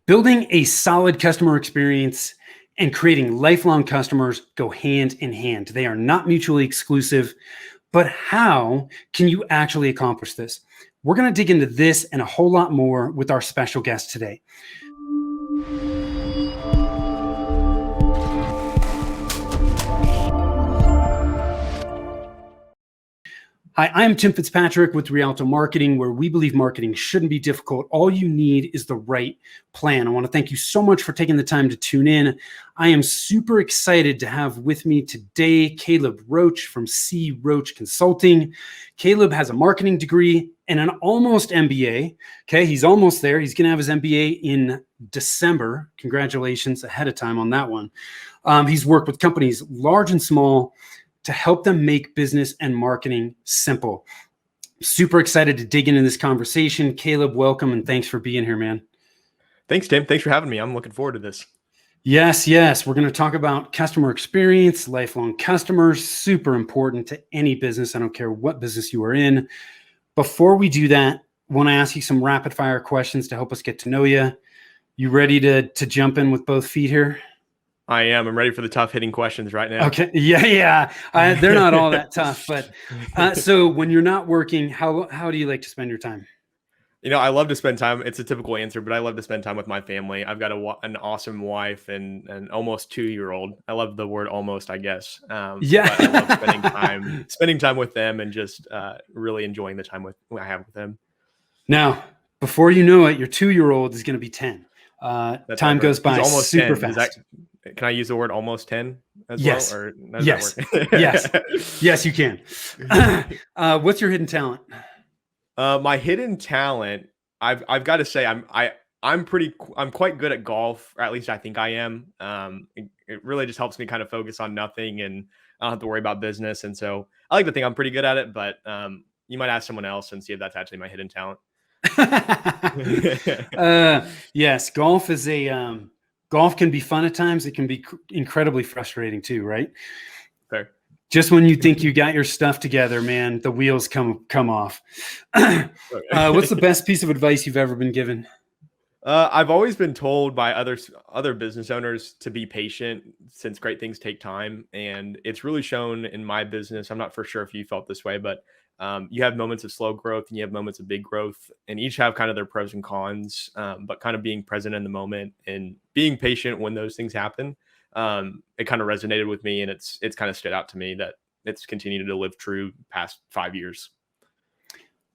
Building a solid customer experience and creating lifelong customers go hand in hand. They are not mutually exclusive, but how can you actually accomplish this? We're going to dig into this and a whole lot more with our special guest today. Hi, I'm Tim Fitzpatrick with Rialto Marketing, where we believe marketing shouldn't be difficult. All you need is the right plan. I want to thank you so much for taking the time to tune in. I am super excited to have with me today Caleb Roche from CRoche Consulting. Caleb has a marketing degree and an almost MBA. Okay, he's almost there. He's going to have his MBA in December. Congratulations ahead of time on that one. He's worked with companies large and small to help them make business and marketing simple. Super excited to dig into this conversation. Caleb, welcome, and thanks for being here, man. Thanks, Tim. Thanks for having me. I'm looking forward to this. Yes. We're going to talk about customer experience, lifelong customers, super important to any business. I don't care what business you are in. Before we do that, I want to ask you some rapid fire questions to help us get to know you. You ready to jump in with both feet here? I am. I'm ready for the tough hitting questions right now. Okay. Yeah. They're not all that tough, but so when you're not working, how do you like to spend your time? I love to spend time. It's a typical answer, but I love to spend time with my family. I've got an awesome wife and an almost 2-year-old. I love the word almost, I guess. Yeah. But I love spending time with them and just really enjoying the time I have with them. Now, before you know it, your 2-year-old is going to be 10. Time goes by almost super 10. fast. Can I use the word almost 10 as yes. well? Or yes. Yes, you can. What's your hidden talent? My hidden talent, I've got to say, I'm quite good at golf, or at least I think I am. It really just helps me kind of focus on nothing, and I don't have to worry about business. And so I like to think I'm pretty good at it, but you might ask someone else and see if that's actually my hidden talent. Yes, golf is golf can be fun at times. It can be incredibly frustrating too, right? Fair. Just when you think you got your stuff together, man, the wheels come off. What's the best piece of advice you've ever been given? I've always been told by other business owners to be patient, since great things take time. And it's really shown in my business. I'm not for sure if you felt this way, but you have moments of slow growth and you have moments of big growth, and each have kind of their pros and cons, but kind of being present in the moment and being patient when those things happen. It kind of resonated with me, and it's kind of stood out to me that it's continued to live true past 5 years.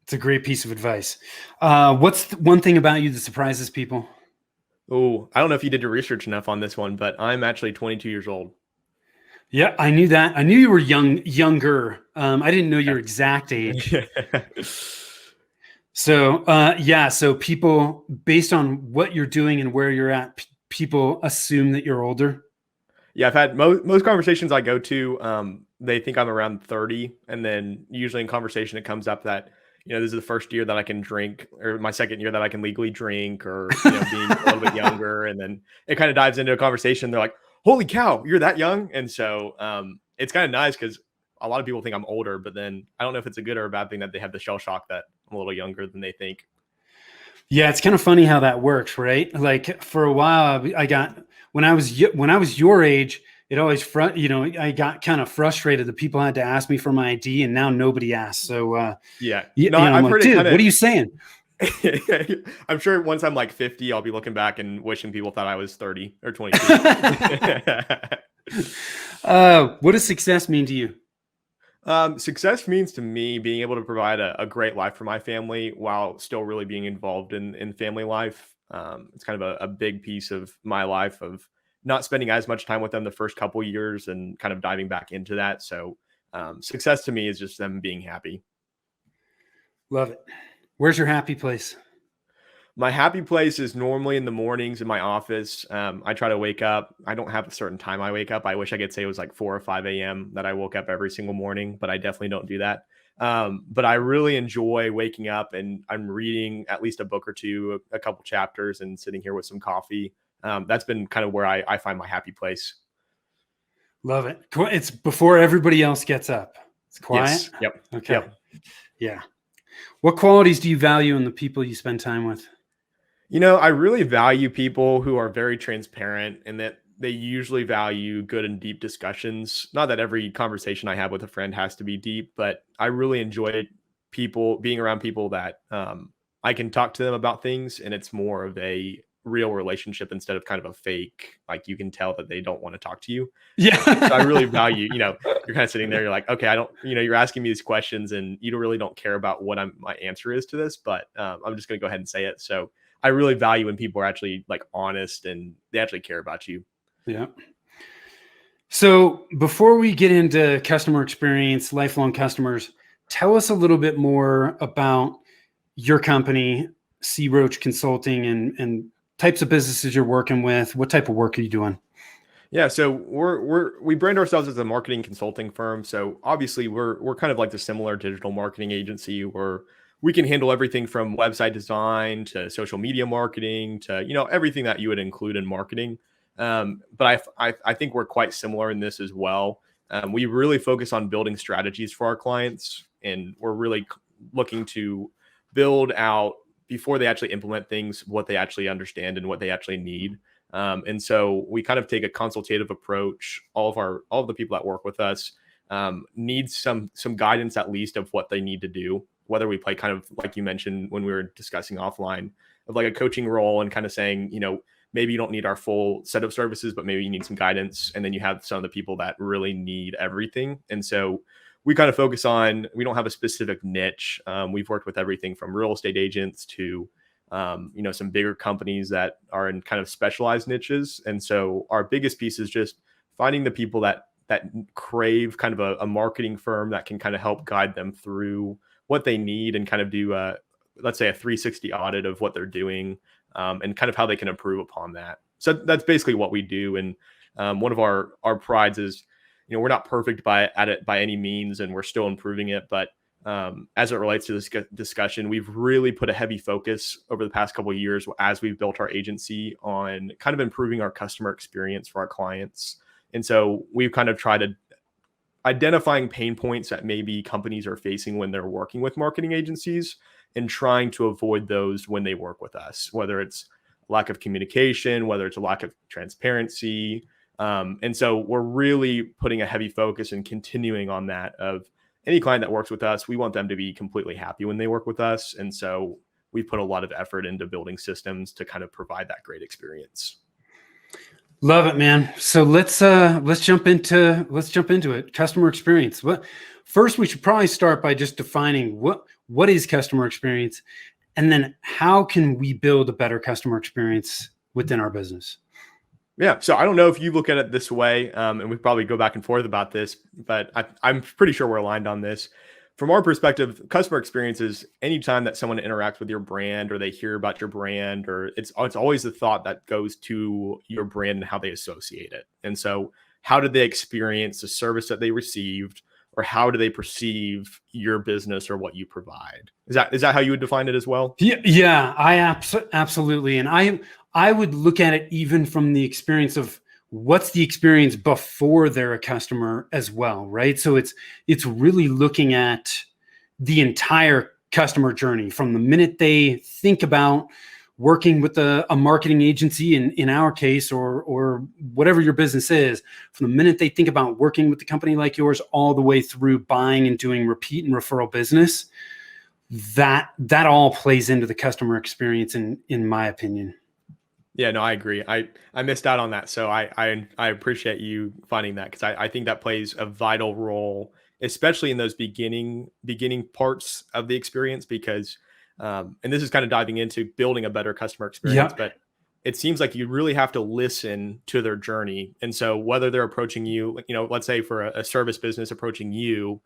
It's a great piece of advice. What's one thing about you that surprises people? Oh, I don't know if you did your research enough on this one, but I'm actually 22 years old. Yeah, I knew that. I knew you were younger. I didn't know your exact age. So, so people, based on what you're doing and where you're at, people assume that you're older. Yeah, I've had most conversations I go to, they think I'm around 30. And then usually in conversation, it comes up that, this is the first year that I can drink, or my second year that I can legally drink, or being a little bit younger. And then it kind of dives into a conversation. They're like, holy cow, you're that young. And so it's kind of nice because a lot of people think I'm older, but then I don't know if it's a good or a bad thing that they have the shell shock that I'm a little younger than they think. Yeah, it's kind of funny how that works, right? Like for a while, when I was your age, it always I got kind of frustrated that people had to ask me for my ID, and now nobody asks. So I've heard dude, what are you saying? I'm sure once I'm like 50, I'll be looking back and wishing people thought I was 30 or 22. What does success mean to you? Success means to me being able to provide a great life for my family while still really being involved in family life. It's kind of a big piece of my life of not spending as much time with them the first couple years and kind of diving back into that. So success to me is just them being happy. Love it. Where's your happy place? My happy place is normally in the mornings in my office. I try to wake up. I don't have a certain time I wake up. I wish I could say it was like 4 or 5 a.m. that I woke up every single morning, but I definitely don't do that. But I really enjoy waking up and I'm reading at least a book or two, a couple chapters, and sitting here with some coffee. That's been kind of where I find my happy place. Love it. It's before everybody else gets up. It's quiet. Yes. Yep. Okay. Yep. Yeah. What qualities do you value in the people you spend time with? I really value people who are very transparent and that they usually value good and deep discussions. Not that every conversation I have with a friend has to be deep, but I really enjoy people being around people that I can talk to them about things and it's more of a real relationship instead of kind of a fake, like you can tell that they don't want to talk to you. So I really Yeah. value, you're kind of sitting there, you're like, okay, I don't, you're asking me these questions and you don't really don't care about what my answer is to this, but I'm just going to go ahead and say it. So I really value when people are actually like honest and they actually care about you. Yeah. So before we get into customer experience, lifelong customers, tell us a little bit more about your company, CRoche Consulting, and types of businesses you're working with. What type of work are you doing? Yeah, so we brand ourselves as a marketing consulting firm. So obviously we're kind of like the similar digital marketing agency where we can handle everything from website design to social media marketing to everything that you would include in marketing. But I think we're quite similar in this as well. We really focus on building strategies for our clients, and we're really looking to build out before they actually implement things what they actually understand and what they actually need. And so we kind of take a consultative approach. All of the people that work with us need some guidance at least of what they need to do. Whether we play kind of like you mentioned when we were discussing offline of like a coaching role and kind of saying, maybe you don't need our full set of services, but maybe you need some guidance. And then you have some of the people that really need everything. And so we kind of focus on, we don't have a specific niche. We've worked with everything from real estate agents to some bigger companies that are in kind of specialized niches. And so our biggest piece is just finding the people that crave kind of a marketing firm that can kind of help guide them through what they need and kind of do let's say a 360 audit of what they're doing, and kind of how they can improve upon that. So that's basically what we do. And one of our prides is, we're not perfect at it by any means, and we're still improving it. But as it relates to this discussion, we've really put a heavy focus over the past couple of years as we've built our agency on kind of improving our customer experience for our clients. And so we've kind of tried to identifying pain points that maybe companies are facing when they're working with marketing agencies and trying to avoid those when they work with us, whether it's lack of communication, whether it's a lack of transparency. And so we're really putting a heavy focus and continuing on that of any client that works with us. We want them to be completely happy when they work with us. And so we put a lot of effort into building systems to kind of provide that great experience. Love it, man. So let's jump into it. Customer experience. First we should probably start by just defining what is customer experience, and then how can we build a better customer experience within our business? Yeah. So I don't know if you look at it this way, and we probably go back and forth about this, but I'm pretty sure we're aligned on this. From our perspective, customer experience is anytime that someone interacts with your brand or they hear about your brand, or it's always the thought that goes to your brand and how they associate it. And so how did they experience the service that they received, or how do they perceive your business or what you provide? Is that how you would define it as well? Yeah, absolutely. And I would look at it even from the experience of what's the experience before they're a customer as well, right? So it's really looking at the entire customer journey from the minute they think about working with a marketing agency in our case, or whatever your business is, from the minute they think about working with a company like yours all the way through buying and doing repeat and referral business. That all plays into the customer experience in my opinion. Yeah, no, I agree. I missed out on that. So I appreciate you finding that, because I think that plays a vital role, especially in those beginning parts of the experience, because and this is kind of diving into building a better customer experience, Yeah. but it seems like you really have to listen to their journey. And so whether they're approaching you, let's say for a service business approaching you,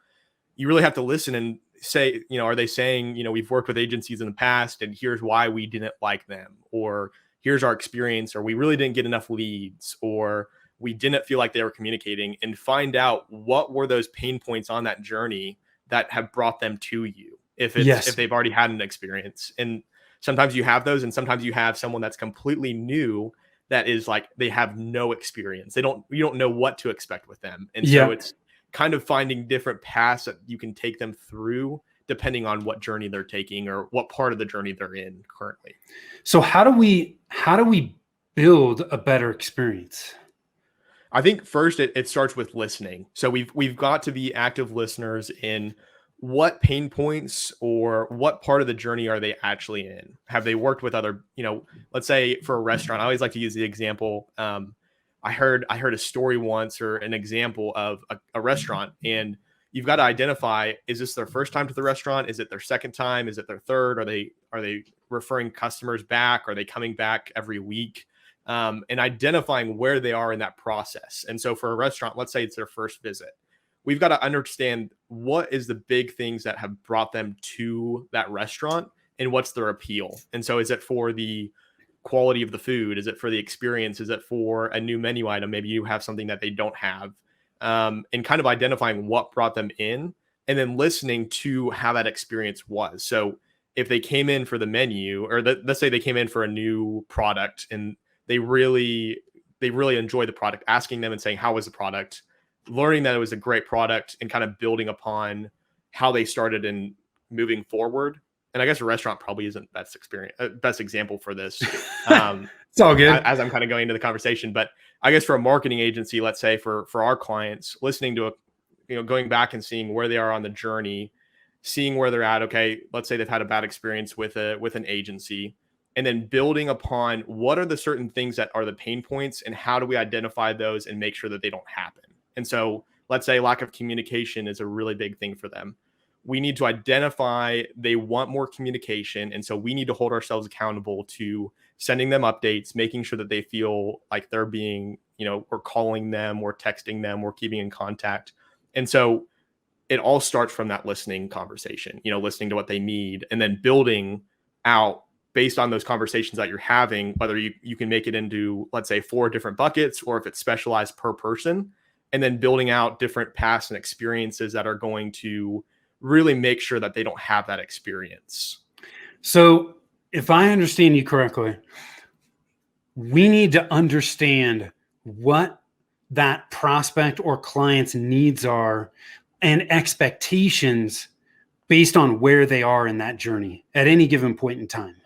you really have to listen and say, are they saying, we've worked with agencies in the past and here's why we didn't like them, or here's our experience, or we really didn't get enough leads, or we didn't feel like they were communicating, and find out what were those pain points on that journey that have brought them to you. If Yes. they've already had an experience, and sometimes you have those, and sometimes you have someone that's completely new that is like, they have no experience. You don't know what to expect with them. And so Yeah. it's kind of finding different paths that you can take them through depending on what journey they're taking or what part of the journey they're in currently. So how do we build a better experience? I think first it starts with listening. So we've got to be active listeners in what pain points or what part of the journey are they actually in? Have they worked with other, let's say for a restaurant, I always like to use the example. I heard a story once or an example of a restaurant, and you've got to identify, is this their first time to the restaurant? Is it their second time? Is it their third? Are they referring customers back? Are they coming back every week? And identifying where they are in that process. And so for a restaurant, let's say it's their first visit, we've got to understand what is the big things that have brought them to that restaurant and what's their appeal. And so is it for the quality of the food? Is it for the experience? Is it for a new menu item? Maybe you have something that they don't have, and kind of identifying what brought them in and then listening to how that experience was. So if they came in for the menu, or let's say they came in for a new product and they really enjoy the product, asking them and saying, how was the product, learning that it was a great product and kind of building upon how they started and moving forward. And I guess a restaurant probably isn't best example for this. It's all good as I'm kind of going into the conversation, but I guess for a marketing agency, let's say for our clients, listening to going back and seeing where they are on the journey, seeing where they're at. Okay, let's say they've had a bad experience with an agency, and then building upon what are the certain things that are the pain points and how do we identify those and make sure that they don't happen. And so let's say lack of communication is a really big thing for them. We need to identify they want more communication. And so we need to hold ourselves accountable to sending them updates, making sure that they feel like they're being, we're calling them, we're texting them, we're keeping in contact. And so it all starts from that listening conversation, listening to what they need and then building out based on those conversations that you're having, whether you can make it into, let's say, 4 different buckets, or if it's specialized per person, and then building out different paths and experiences that are going to really make sure that they don't have that experience. So if I understand you correctly, we need to understand what that prospect or client's needs are and expectations based on where they are in that journey at any given point in time.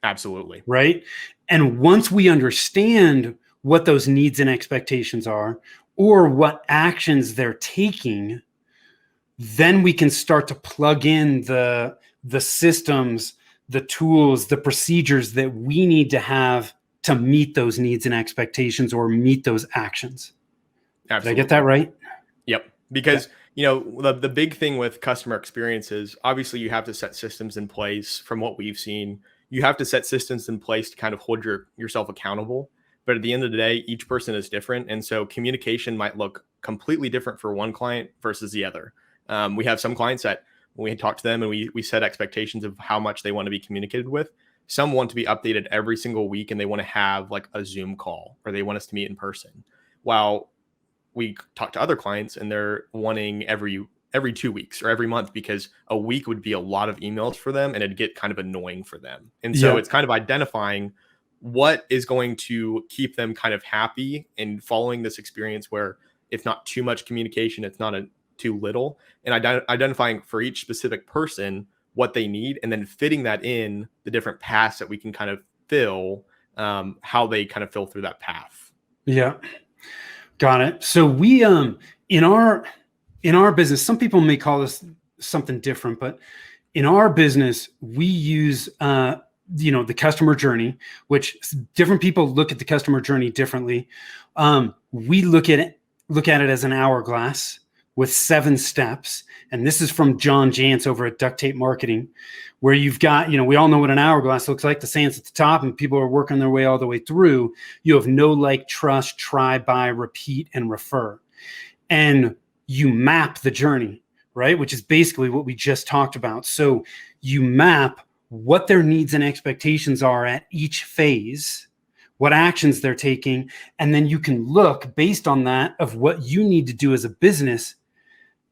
Absolutely. Right. And once we understand what those needs and expectations are, or what actions they're taking, then we can start to plug in the systems, the tools, the procedures that we need to have to meet those needs and expectations or meet those actions. Absolutely. Did I get that right? Yep. Because, the big thing with customer experiences, obviously you have to set systems in place. From what we've seen, you have to set systems in place to kind of hold yourself accountable. But at the end of the day, each person is different. And so communication might look completely different for one client versus the other. We have some clients that when we talk to them and we set expectations of how much they want to be communicated with, some want to be updated every single week and they want to have like a Zoom call or they want us to meet in person. While we talk to other clients and they're wanting every 2 weeks or every month, because a week would be a lot of emails for them and it'd get kind of annoying for them. And so It's kind of identifying what is going to keep them kind of happy and following this experience where it's not too much communication, it's not too little, and identifying for each specific person what they need and then fitting that in the different paths that we can kind of fill, how they kind of fill through that path. Yeah. Got it. So we, in our business, some people may call this something different, but in our business, we use, the customer journey, which different people look at the customer journey differently. We look at it as an hourglass with 7 steps. And this is from John Jantz over at Duct Tape Marketing, where you've got, we all know what an hourglass looks like. The sand's at the top and people are working their way all the way through. You have know, like, trust, try, buy, repeat, and refer. And you map the journey, right? Which is basically what we just talked about. So you map what their needs and expectations are at each phase, what actions they're taking, and then you can look based on that of what you need to do as a business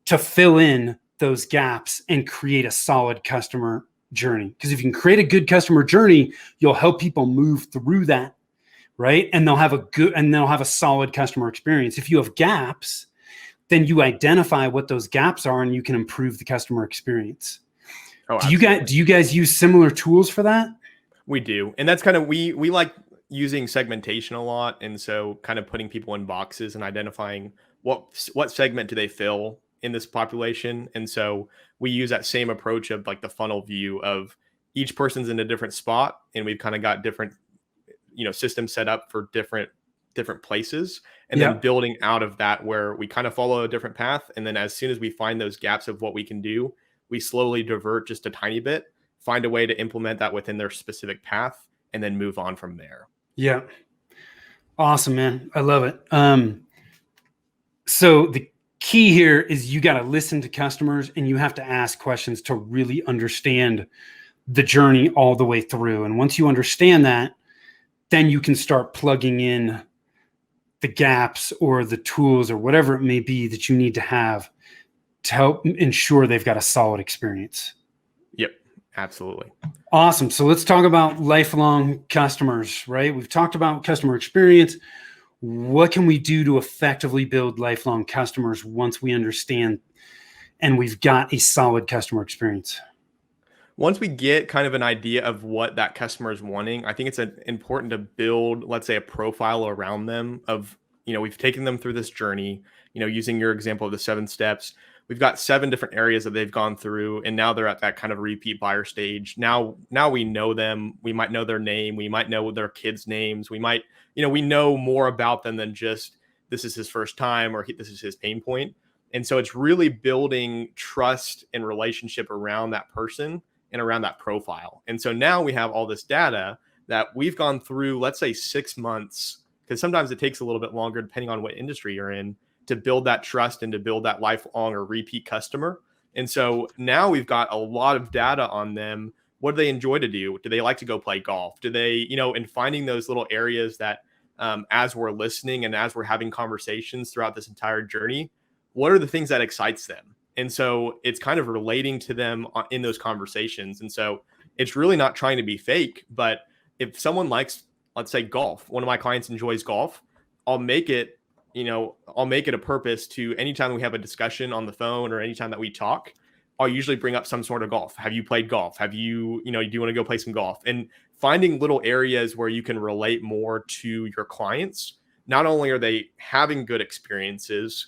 to fill in those gaps and create a solid customer journey. Because if you can create a good customer journey, you'll help people move through that, right? And they'll have a solid customer experience. If you have gaps, then you identify what those gaps are and you can improve the customer experience. Oh, Do you guys absolutely. do you guys use similar tools for that? We do. And that's kind of, we like using segmentation a lot. And so kind of putting people in boxes and identifying what segment do they fill in this population. And so we use that same approach of like the funnel view of each person's in a different spot, and we've kind of got different, systems set up for different places, and then Yeah. building out of that where we kind of follow a different path. And then as soon as we find those gaps of what we can do, we slowly divert just a tiny bit, find a way to implement that within their specific path, and then move on from there. Yeah. Awesome, man. I love it. So the key here is you got to listen to customers and you have to ask questions to really understand the journey all the way through. And once you understand that, then you can start plugging in the gaps or the tools or whatever it may be that you need to have to help ensure they've got a solid experience. Yep, absolutely. Awesome. So let's talk about lifelong customers, right? We've talked about customer experience. What can we do to effectively build lifelong customers once we understand and we've got a solid customer experience? Once we get kind of an idea of what that customer is wanting, I think it's important to build, let's say, a profile around them of, we've taken them through this journey, using your example of the 7 steps. We've got 7 different areas that they've gone through, and now they're at that kind of repeat buyer stage. Now we know them. We might know their name. We might know their kids' names. We might, we know more about them than just this is his first time or this is his pain point. And so it's really building trust and relationship around that person and around that profile. And so now we have all this data that we've gone through, let's say 6 months, because sometimes it takes a little bit longer depending on what industry you're in, to build that trust and to build that lifelong or repeat customer. And so now we've got a lot of data on them. What do they enjoy to do? Do they like to go play golf? Do they, and finding those little areas that as we're listening and as we're having conversations throughout this entire journey, what are the things that excites them? And so it's kind of relating to them in those conversations. And so it's really not trying to be fake, but if someone likes, let's say, golf, one of my clients enjoys golf, I'll make it a purpose to, anytime we have a discussion on the phone or anytime that we talk, I'll usually bring up some sort of golf. Have you played golf? Have you, do you want to go play some golf? And finding little areas where you can relate more to your clients. Not only are they having good experiences,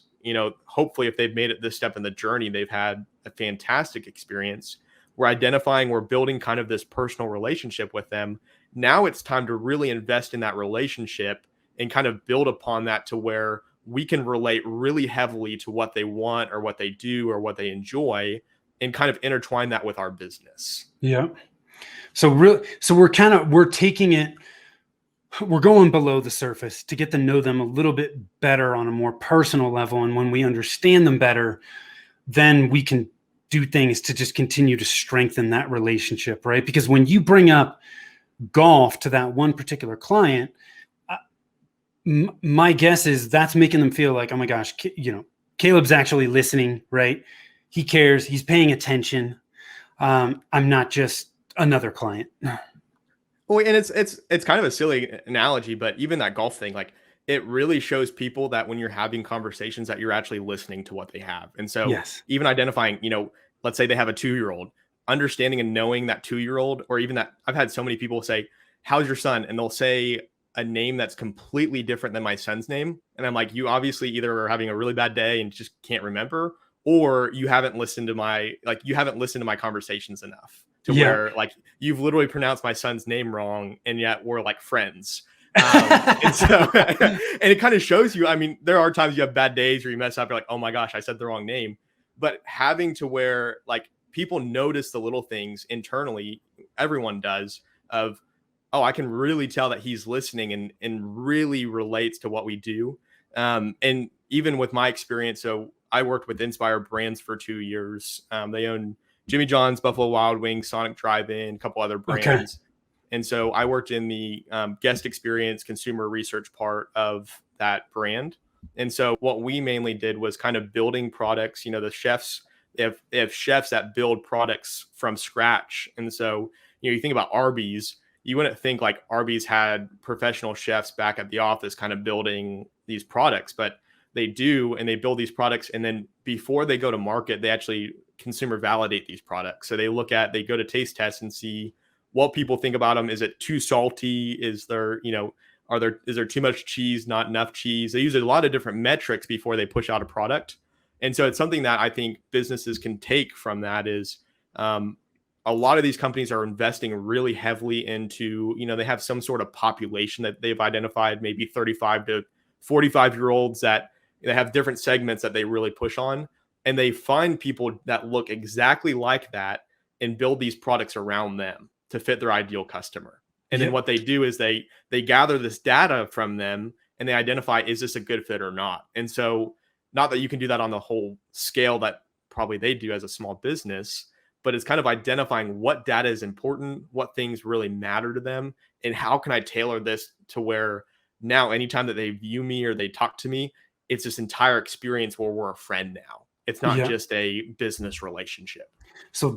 hopefully if they've made it this step in the journey, they've had a fantastic experience. We're building kind of this personal relationship with them. Now it's time to really invest in that relationship and kind of build upon that to where we can relate really heavily to what they want or what they do or what they enjoy, and kind of intertwine that with our business. Yeah. So we're taking it, we're going below the surface to get to know them a little bit better on a more personal level. And when we understand them better, then we can do things to just continue to strengthen that relationship, right? Because when you bring up golf to that one particular client, my guess is that's making them feel like, oh my gosh, Caleb's actually listening, right? He cares. He's paying attention. I'm not just another client. Well, and it's kind of a silly analogy, but even that golf thing, like, it really shows people that when you're having conversations that you're actually listening to what they have. And so Yes. even identifying, let's say they have a 2-year-old, understanding and knowing that 2-year-old, or even that, I've had so many people say, how's your son? And they'll say a name that's completely different than my son's name. And I'm like, you obviously either are having a really bad day and just can't remember, or you haven't listened to my conversations enough to where, like, you've literally pronounced my son's name wrong, and yet we're like friends. And so, and it kind of shows you, I mean, there are times you have bad days where you mess up, you're like, oh my gosh, I said the wrong name. But having to where, like, people notice the little things internally, everyone does, of, oh, I can really tell that he's listening and really relates to what we do. And even with my experience, so I worked with Inspire Brands for 2 years. They own Jimmy John's, Buffalo Wild Wings, Sonic Drive-In, a couple other brands. Okay. And so I worked in the guest experience, consumer research part of that brand. And so what we mainly did was kind of building products. The chefs, they have chefs that build products from scratch. And so, you think about Arby's, you wouldn't think like Arby's had professional chefs back at the office kind of building these products, but they do, and they build these products. And then before they go to market, they actually consumer validate these products. So they go to taste tests and see what people think about them. Is it too salty? Is there, is there too much cheese, not enough cheese? They use a lot of different metrics before they push out a product. And so it's something that I think businesses can take from that is, a lot of these companies are investing really heavily into, they have some sort of population that they've identified, maybe 35 to 45-year-olds that they have different segments that they really push on. And they find people that look exactly like that and build these products around them to fit their ideal customer. And then what they do is they gather this data from them and they identify, is this a good fit or not? And so not that you can do that on the whole scale that probably they do as a small business, but it's kind of identifying what data is important, what things really matter to them, and how can I tailor this to where now anytime that they view me or they talk to me, it's this entire experience where we're a friend now. It's not just a business relationship. So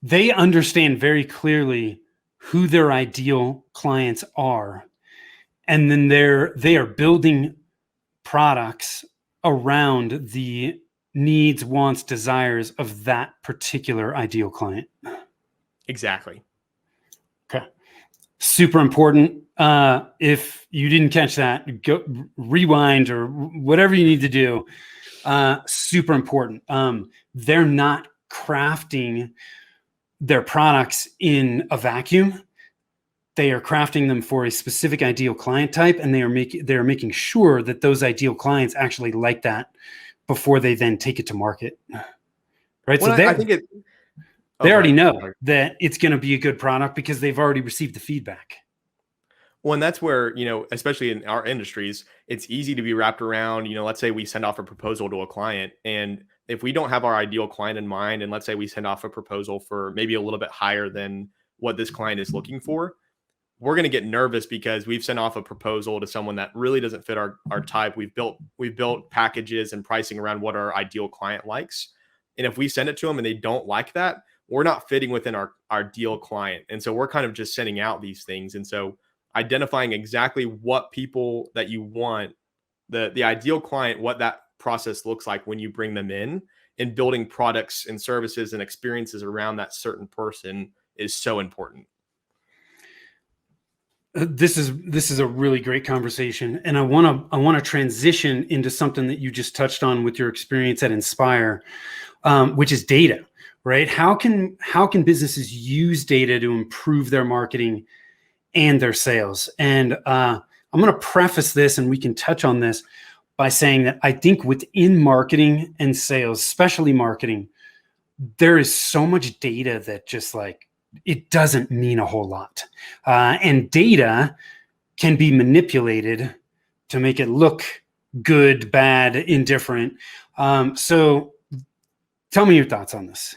they understand very clearly who their ideal clients are. And then they are building products around the needs, wants, desires of that particular ideal client. Exactly. Okay. Super important. If you didn't catch that, go rewind or whatever you need to do. Super important. They're not crafting their products in a vacuum. They are crafting them for a specific ideal client type, and they are making sure that those ideal clients actually like that before they then take it to market. Right. Well, So I think they already know that it's going to be a good product because they've already received the feedback. Well, and that's where, especially in our industries, it's easy to be wrapped around, let's say we send off a proposal to a client, and if we don't have our ideal client in mind, and let's say we send off a proposal for maybe a little bit higher than what this client is looking for, we're going to get nervous because we've sent off a proposal to someone that really doesn't fit our type. We've built packages and pricing around what our ideal client likes. And if we send it to them and they don't like that, we're not fitting within our ideal client. And so we're kind of just sending out these things. And so identifying exactly what people that you want, the ideal client, what that process looks like when you bring them in, and building products and services and experiences around that certain person is so important. This is a really great conversation, and I want to transition into something that you just touched on with your experience at Inspire, which is data, right? How can businesses use data to improve their marketing and their sales? And I'm going to preface this, and we can touch on this by saying that I think within marketing and sales, especially marketing, there is so much data that just it doesn't mean a whole lot. And data can be manipulated to make it look good, bad, indifferent. So tell me your thoughts on this.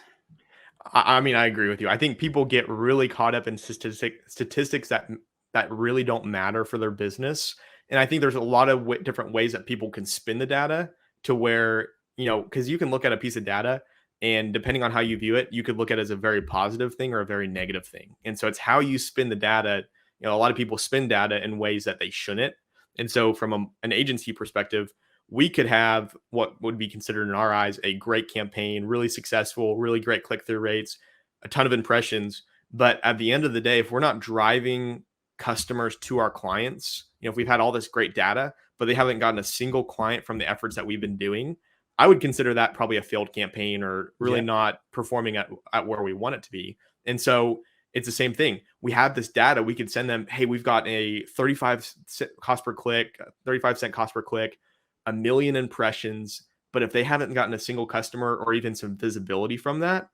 I mean, I agree with you. I think people get really caught up in statistics that really don't matter for their business. And I think there's a lot of different ways that people can spin the data to where, because you can look at a piece of data, and depending on how you view it, you could look at it as a very positive thing or a very negative thing. And so it's how you spin the data. A lot of people spin data in ways that they shouldn't. And so from an agency perspective, we could have what would be considered in our eyes a great campaign, really successful, really great click-through rates, a ton of impressions. But at the end of the day, if we're not driving customers to our clients, if we've had all this great data, but they haven't gotten a single client from the efforts that we've been doing, I would consider that probably a failed campaign or really not performing at where we want it to be. And so it's the same thing. We have this data. We could send them, hey, we've got a 35 cost per click, 35-cent cost per click, 1 million impressions. But if they haven't gotten a single customer or even some visibility from that,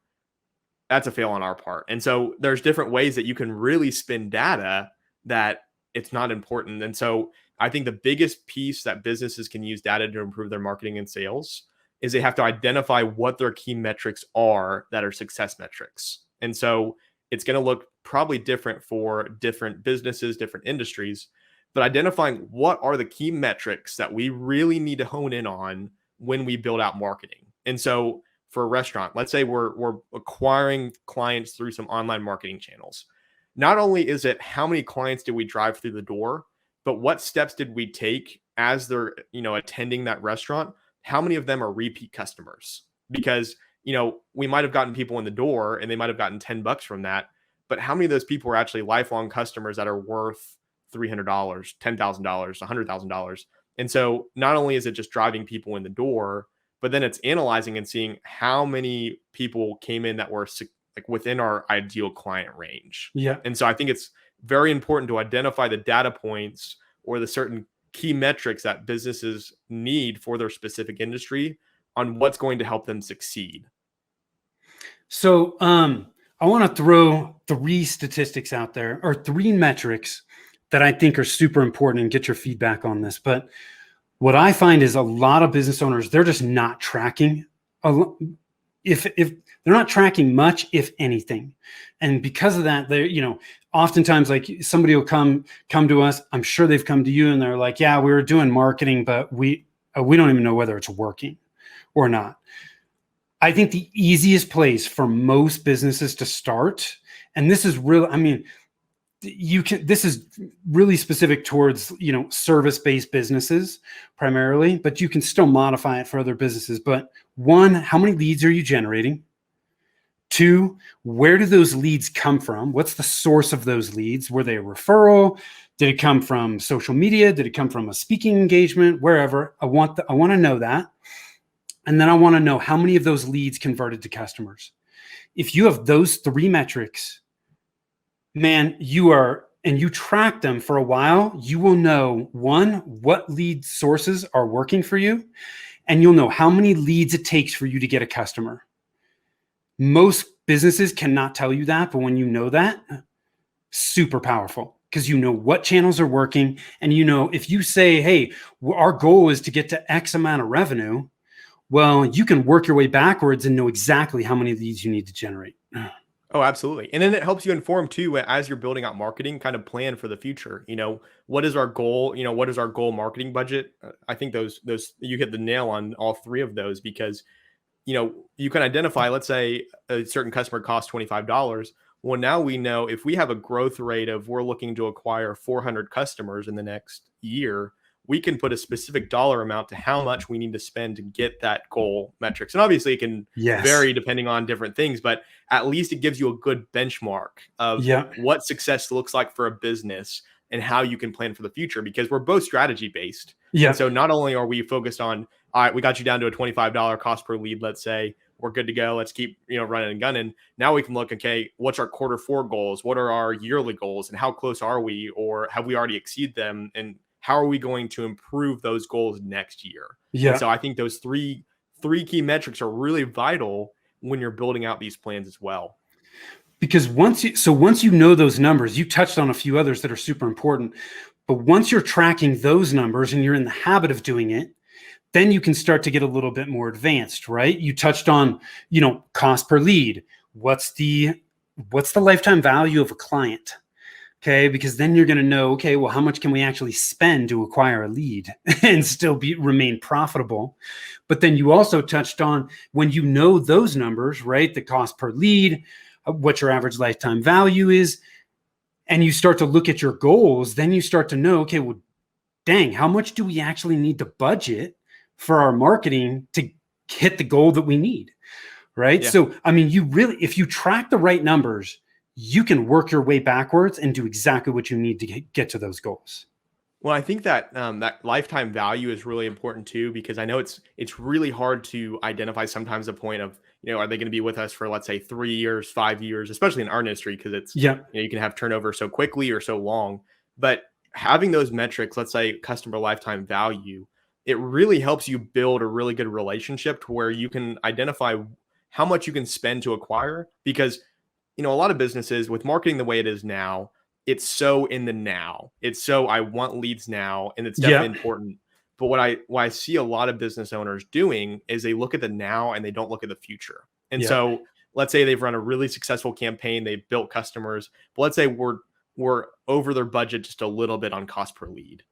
that's a fail on our part. And so there's different ways that you can really spin data that it's not important. And so I think the biggest piece that businesses can use data to improve their marketing and sales is they have to identify what their key metrics are that are success metrics. And so it's going to look probably different for different businesses, different industries, but identifying what are the key metrics that we really need to hone in on when we build out marketing. And so for a restaurant, let's say we're acquiring clients through some online marketing channels. Not only is it how many clients did we drive through the door, but what steps did we take as they're, attending that restaurant, how many of them are repeat customers? Because, we might have gotten people in the door and they might have gotten $10 from that, but how many of those people are actually lifelong customers that are worth $300, $10,000, $100,000? And so not only is it just driving people in the door, but then it's analyzing and seeing how many people came in that were like within our ideal client range. Yeah. And so I think it's very important to identify the data points or the certain key metrics that businesses need for their specific industry on what's going to help them succeed. So I want to throw 3 statistics out there, or 3 metrics that I think are super important, and get your feedback on this. But what I find is a lot of business owners, they're just not tracking. If they're not tracking much, if anything. And because of that, they're, oftentimes like somebody will come to us. I'm sure they've come to you and they're like, yeah, we were doing marketing, but we don't even know whether it's working or not. I think the easiest place for most businesses to start, and this is really, this is really specific towards, service-based businesses primarily, but you can still modify it for other businesses. But 1, how many leads are you generating? 2, where do those leads come from? What's the source of those leads? Were they a referral? Did it come from social media? Did it come from a speaking engagement? Wherever. I want to know that. And then I want to know how many of those leads converted to customers. If you have those 3 metrics, man, and you track them for a while, you will know, 1, what lead sources are working for you, and you'll know how many leads it takes for you to get a customer. Most businesses cannot tell you that, but when you know that, super powerful, because you know what channels are working. And if you say, hey, our goal is to get to X amount of revenue, well, you can work your way backwards and know exactly how many leads you need to generate. Oh, absolutely. And then it helps you inform too, as you're building out marketing, kind of plan for the future. What is our goal? What is our goal marketing budget? I think those you hit the nail on all 3 of those, because, you can identify, let's say a certain customer costs $25. Well, now we know if we have a growth rate of, we're looking to acquire 400 customers in the next year, we can put a specific dollar amount to how much we need to spend to get that goal metrics. And obviously it can vary depending on different things, but at least it gives you a good benchmark of what success looks like for a business and how you can plan for the future, because we're both strategy based. And so not only are we focused on, all right, we got you down to a $25 cost per lead, let's say, we're good to go. Let's keep, running and gunning. Now we can look, okay, what's our Q4 goals? What are our yearly goals? And how close are we, or have we already exceeded them? And how are we going to improve those goals next year? And so I think those three key metrics are really vital when you're building out these plans as well. Because once you know those numbers, you touched on a few others that are super important, but once you're tracking those numbers and you're in the habit of doing it, then you can start to get a little bit more advanced, right? You touched on, cost per lead. What's the lifetime value of a client? Okay, because then you're going to know, okay, well, how much can we actually spend to acquire a lead and still remain profitable? But then you also touched on, when you know those numbers, right? The cost per lead, what your average lifetime value is, and you start to look at your goals, then you start to know, okay, well, dang, how much do we actually need to budget for our marketing to hit the goal that we need, right? Yeah. So, if you track the right numbers, you can work your way backwards and do exactly what you need to get to those goals. Well, I think that that lifetime value is really important too, because I know it's really hard to identify sometimes the point of, are they going to be with us for, let's say, 3 years, 5 years, especially in our industry, because it's, you can have turnover so quickly or so long. But having those metrics, let's say customer lifetime value, it really helps you build a really good relationship to where you can identify how much you can spend to acquire. Because, a lot of businesses with marketing the way it is now, it's so in the now. It's so, I want leads now, and it's definitely important. But what I see a lot of business owners doing is they look at the now and they don't look at the future. And so let's say they've run a really successful campaign, they've built customers, but let's say we're over their budget just a little bit on cost per lead.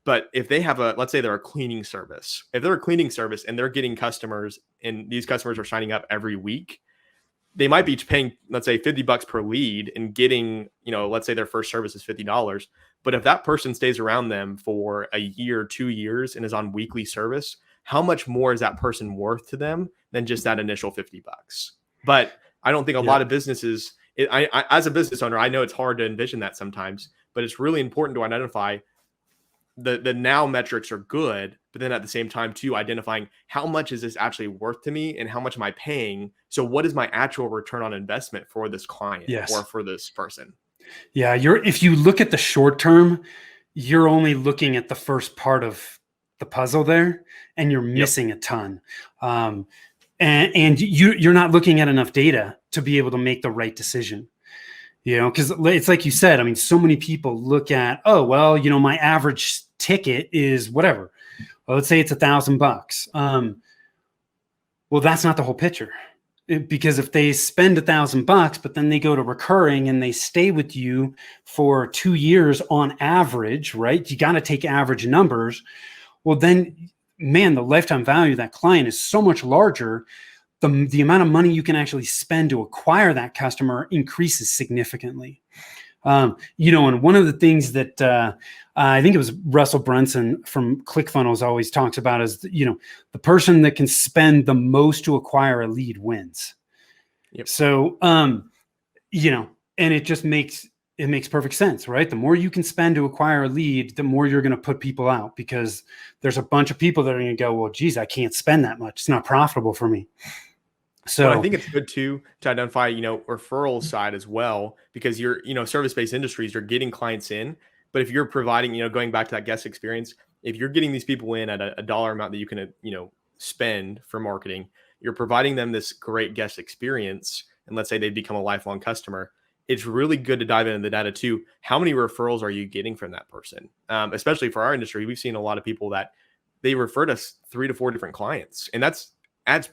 But if they have let's say they're a cleaning service, if they're a cleaning service and they're getting customers and these customers are signing up every week, they might be paying, let's say, $50 per lead and getting, let's say their first service is $50. But if that person stays around them for a year, 2 years, and is on weekly service, how much more is that person worth to them than just that initial $50? But I don't think a lot of businesses, as a business owner, I know it's hard to envision that sometimes, but it's really important to identify the now metrics are good, but then at the same time too, identifying how much is this actually worth to me and how much am I paying? So what is my actual return on investment for this client or for this person? Yeah. If you look at the short term, you're only looking at the first part of the puzzle there, and you're missing a ton. And you're not looking at enough data to be able to make the right decision. Because it's like you said, I mean, so many people look at, oh, well, my average ticket is whatever. Well, let's say it's $1,000. Well, that's not the whole picture. Because if they spend $1,000, but then they go to recurring and they stay with you for 2 years on average, right? You got to take average numbers. Well, then, man, the lifetime value of that client is so much larger. The amount of money you can actually spend to acquire that customer increases significantly. And one of the things that I think it was Russell Brunson from ClickFunnels always talks about is, the person that can spend the most to acquire a lead wins. So, and it just makes perfect sense, right? The more you can spend to acquire a lead, the more you're going to put people out, because there's a bunch of people that are going to go, well, geez, I can't spend that much. It's not profitable for me. So I think it's good too to identify, referral side as well, because you're, service-based industries, you're getting clients in, but if you're providing, going back to that guest experience, if you're getting these people in at a dollar amount that you can, spend for marketing, you're providing them this great guest experience. And let's say they become a lifelong customer. It's really good to dive into the data too. How many referrals are you getting from that person? Especially for our industry, we've seen a lot of people that they referred us 3 to 4 different clients, and that's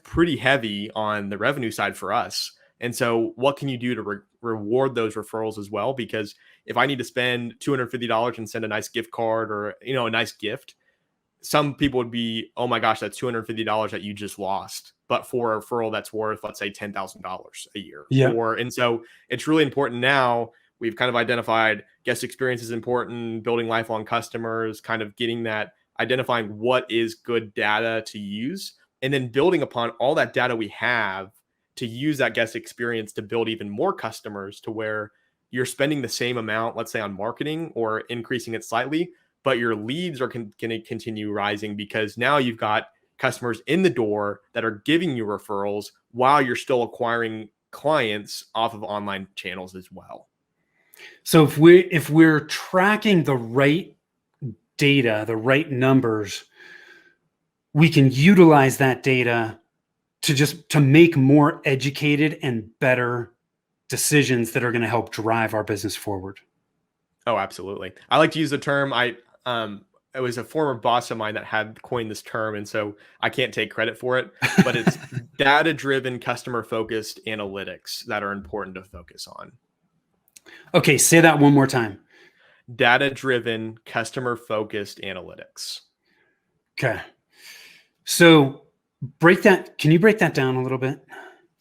pretty heavy on the revenue side for us. And so what can you do to reward those referrals as well? Because if I need to spend $250 and send a nice gift card or, a nice gift, some people would be, oh my gosh, that's $250 that you just lost. But for a referral that's worth, let's say, $10,000 a year. And so it's really important now. We've kind of identified guest experience is important, building lifelong customers, kind of getting that, identifying what is good data to use, and then building upon all that data we have to use that guest experience to build even more customers, to where you're spending the same amount, let's say, on marketing or increasing it slightly, but your leads are going to continue rising, because now you've got customers in the door that are giving you referrals while you're still acquiring clients off of online channels as well. So if we're tracking the right data, the right numbers, we can utilize that data to make more educated and better decisions that are going to help drive our business forward. Oh, absolutely. I like to use the term, it was a former boss of mine that had coined this term, and so I can't take credit for it, but it's data-driven, customer-focused analytics that are important to focus on. Okay, say that one more time. Data-driven, customer-focused analytics. Okay. So can you break that down a little bit?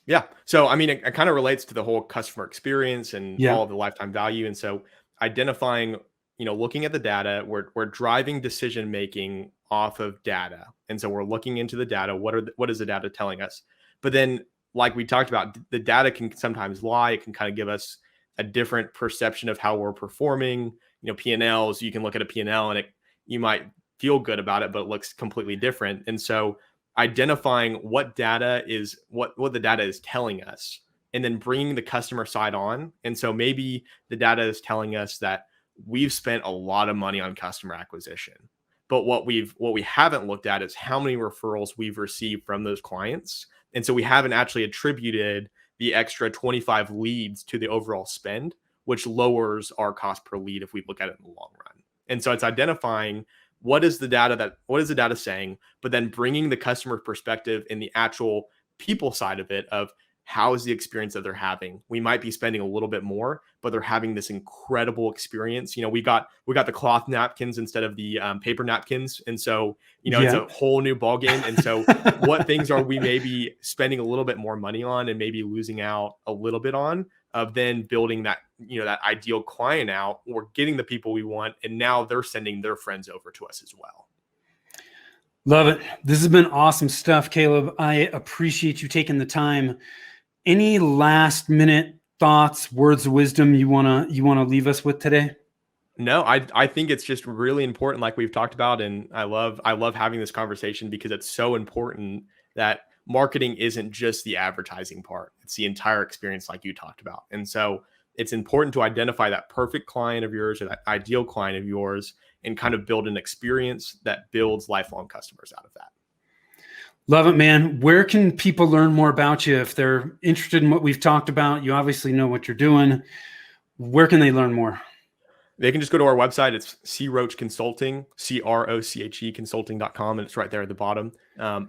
Yeah. So, I mean, it kind of relates to the whole customer experience and all of the lifetime value. And so identifying, looking at the data, we're driving decision-making off of data. And so we're looking into the data. What is the data telling us? But then, like we talked about, the data can sometimes lie. It can kind of give us a different perception of how we're performing. P&Ls, you can look at a P&L and you might feel good about it, but it looks completely different. And so identifying what data is, what the data is telling us, and then bringing the customer side on. And so maybe the data is telling us that we've spent a lot of money on customer acquisition, but what we haven't looked at is how many referrals we've received from those clients. And so we haven't actually attributed the extra 25 leads to the overall spend, which lowers our cost per lead if we look at it in the long run. And so it's identifying what is the data saying, but then bringing the customer perspective in the actual people side of it, of how is the experience that they're having. We might be spending a little bit more, but they're having this incredible experience. We got the cloth napkins instead of the paper napkins. And so, it's a whole new ball game. And so what things are we maybe spending a little bit more money on and maybe losing out a little bit on? of then building that, that ideal client out, or getting the people we want. And now they're sending their friends over to us as well. Love it. This has been awesome stuff, Caleb. I appreciate you taking the time. Any last minute thoughts, words of wisdom you want to leave us with today? No, I think it's just really important, like we've talked about. And I love having this conversation because it's so important that marketing isn't just the advertising part. It's the entire experience, like you talked about. And so it's important to identify that perfect client of yours, or that ideal client of yours, and kind of build an experience that builds lifelong customers out of that. Love it, man. Where can people learn more about you if they're interested in what we've talked about? You obviously know what you're doing. Where can they learn more? They can just go to our website. It's CRoche Consulting, CRoche Consulting.com, and it's right there at the bottom.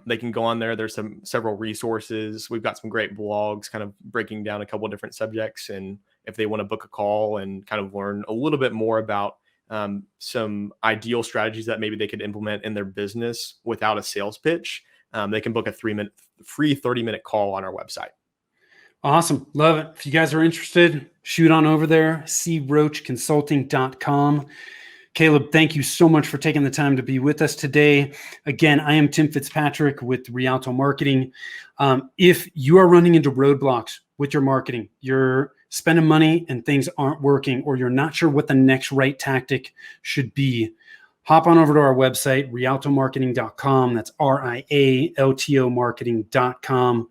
They can go on there. There's several resources. We've got some great blogs kind of breaking down a couple of different subjects. And if they want to book a call and kind of learn a little bit more about some ideal strategies that maybe they could implement in their business without a sales pitch, they can book a free 30-minute call on our website. Awesome. Love it. If you guys are interested, shoot on over there, CRocheConsulting.com. Caleb, thank you so much for taking the time to be with us today. Again, I am Tim Fitzpatrick with Rialto Marketing. If you are running into roadblocks with your marketing, you're spending money and things aren't working, or you're not sure what the next right tactic should be, hop on over to our website, rialtomarketing.com. That's RIALTO marketing.com.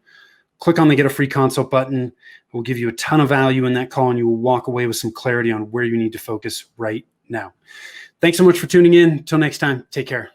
Click on the Get a Free Consult button. We'll give you a ton of value in that call, and you will walk away with some clarity on where you need to focus right now. Thanks so much for tuning in. Until next time, take care.